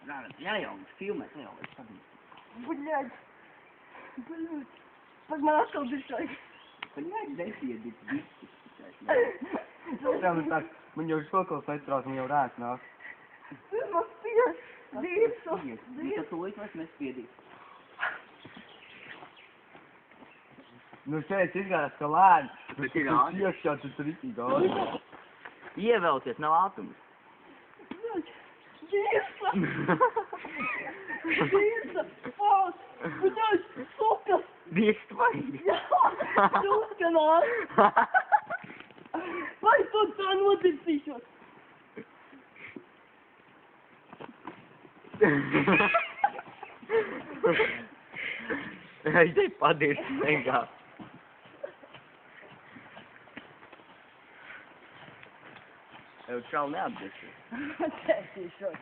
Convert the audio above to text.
Зараз, я jau filmēt, jau es padīšu. Блядь. Погнался дышать. Блядь, nesiedīt visu. Jā, man tā, man jau šokals aiztrauc, man jau rēk nāk. Ты мастишь. Дышу. Viņa to es vairs nespiedīšu. Nu šeit izgājās, ka lēni. Bet ir Tu ātri. iekšā, tu tur itī gāzi. Ievelcies, nav ātrums. Блядь. Дышу. Дышу. Пас. Блядь, сука. Viss твои. Сука, нахуй. Vai tu tā notirsīšos? Es tevi padiršu negā. Tev čau neatdiršu. Tētīšos.